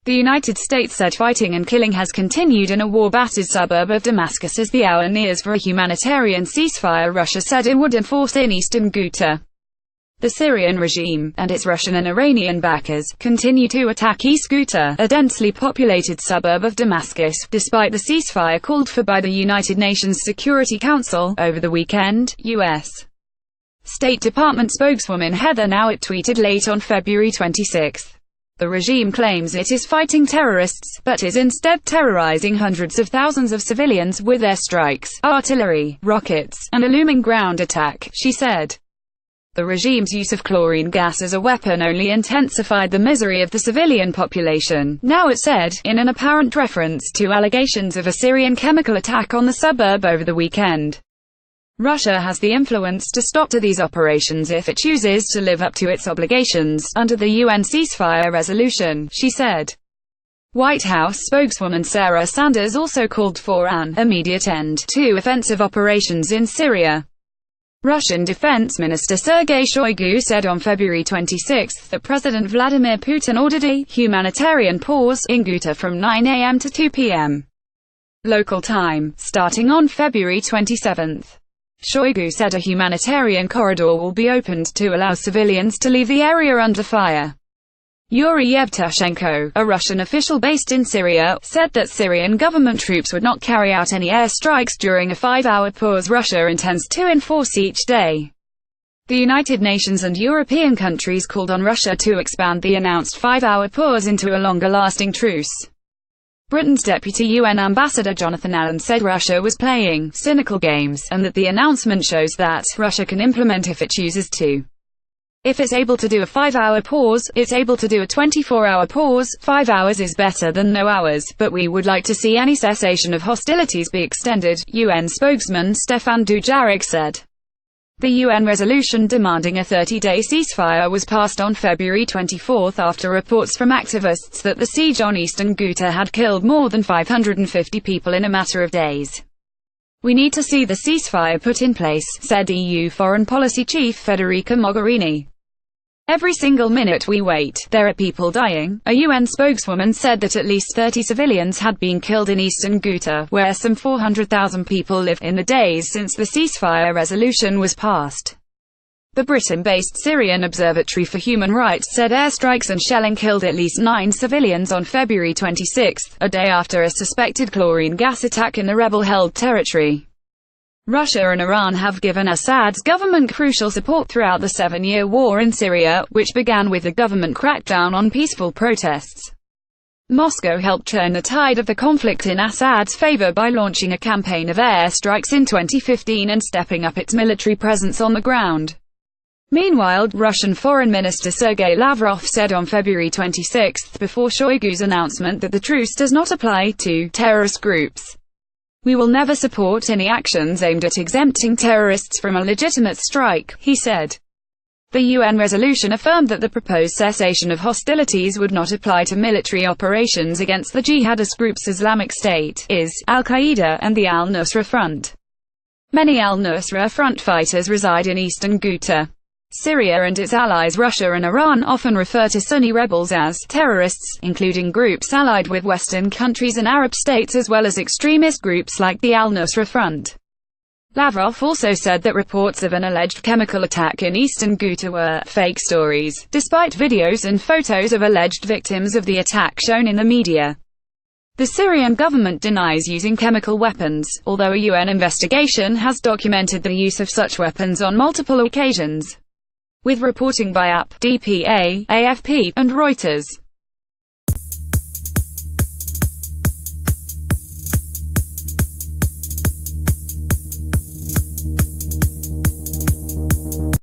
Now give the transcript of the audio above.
The United States said fighting and killing has continued in a war-battered suburb of Damascus as the hour nears for a humanitarian ceasefire Russia said it would enforce in Eastern Ghouta. The Syrian regime, and its Russian and Iranian backers, continue to attack East Ghouta, a densely populated suburb of Damascus, despite the ceasefire called for by the United Nations Security Council. Over the weekend, U.S. State Department spokeswoman Heather Nauert tweeted late on February 26. The regime claims it is fighting terrorists, but is instead terrorizing hundreds of thousands of civilians with airstrikes, artillery, rockets, and a looming ground attack, she said. The regime's use of chlorine gas as a weapon only intensified the misery of the civilian population, Nauert said, in an apparent reference to allegations of a Syrian chemical attack on the suburb over the weekend. Russia has the influence to stop these operations if it chooses to live up to its obligations under the UN ceasefire resolution, she said. White House spokeswoman Sarah Sanders also called for an immediate end to offensive operations in Syria. Russian Defense Minister Sergei Shoigu said on February 26 that President Vladimir Putin ordered a humanitarian pause in Ghouta from 9 a.m. to 2 p.m. local time, starting on February 27. Shoigu said a humanitarian corridor will be opened to allow civilians to leave the area under fire. Yuri Yevtushenko, a Russian official based in Syria, said that Syrian government troops would not carry out any airstrikes during a 5-hour pause Russia intends to enforce each day. The United Nations and European countries called on Russia to expand the announced 5-hour pause into a longer-lasting truce. Britain's Deputy UN Ambassador Jonathan Allen said Russia was playing cynical games, and that the announcement shows that Russia can implement if it chooses to. If it's able to do a 5-hour pause, it's able to do a 24-hour pause. 5 hours is better than no hours, but we would like to see any cessation of hostilities be extended, UN spokesman Stefan Dujarric said. The UN resolution demanding a 30-day ceasefire was passed on February 24 after reports from activists that the siege on Eastern Ghouta had killed more than 550 people in a matter of days. We need to see the ceasefire put in place, said EU Foreign Policy Chief Federica Mogherini. Every single minute we wait, there are people dying. A UN spokeswoman said that at least 30 civilians had been killed in Eastern Ghouta, where some 400,000 people live, in the days since the ceasefire resolution was passed. The Britain-based Syrian Observatory for Human Rights said airstrikes and shelling killed at least 9 civilians on February 26, a day after a suspected chlorine gas attack in the rebel-held territory. Russia and Iran have given Assad's government crucial support throughout the 7-year war in Syria, which began with the government crackdown on peaceful protests. Moscow helped turn the tide of the conflict in Assad's favor by launching a campaign of airstrikes in 2015 and stepping up its military presence on the ground. Meanwhile, Russian Foreign Minister Sergei Lavrov said on February 26, before Shoigu's announcement, that the truce does not apply to terrorist groups. We will never support any actions aimed at exempting terrorists from a legitimate strike, he said. The UN resolution affirmed that the proposed cessation of hostilities would not apply to military operations against the jihadist groups Islamic State, IS, Al-Qaeda, and the Al-Nusra Front. Many Al-Nusra Front fighters reside in Eastern Ghouta. Syria and its allies Russia and Iran often refer to Sunni rebels as terrorists, including groups allied with Western countries and Arab states as well as extremist groups like the Al-Nusra Front. Lavrov also said that reports of an alleged chemical attack in Eastern Ghouta were fake stories, despite videos and photos of alleged victims of the attack shown in the media. The Syrian government denies using chemical weapons, although a UN investigation has documented the use of such weapons on multiple occasions, with reporting by AP, DPA, AFP, and Reuters.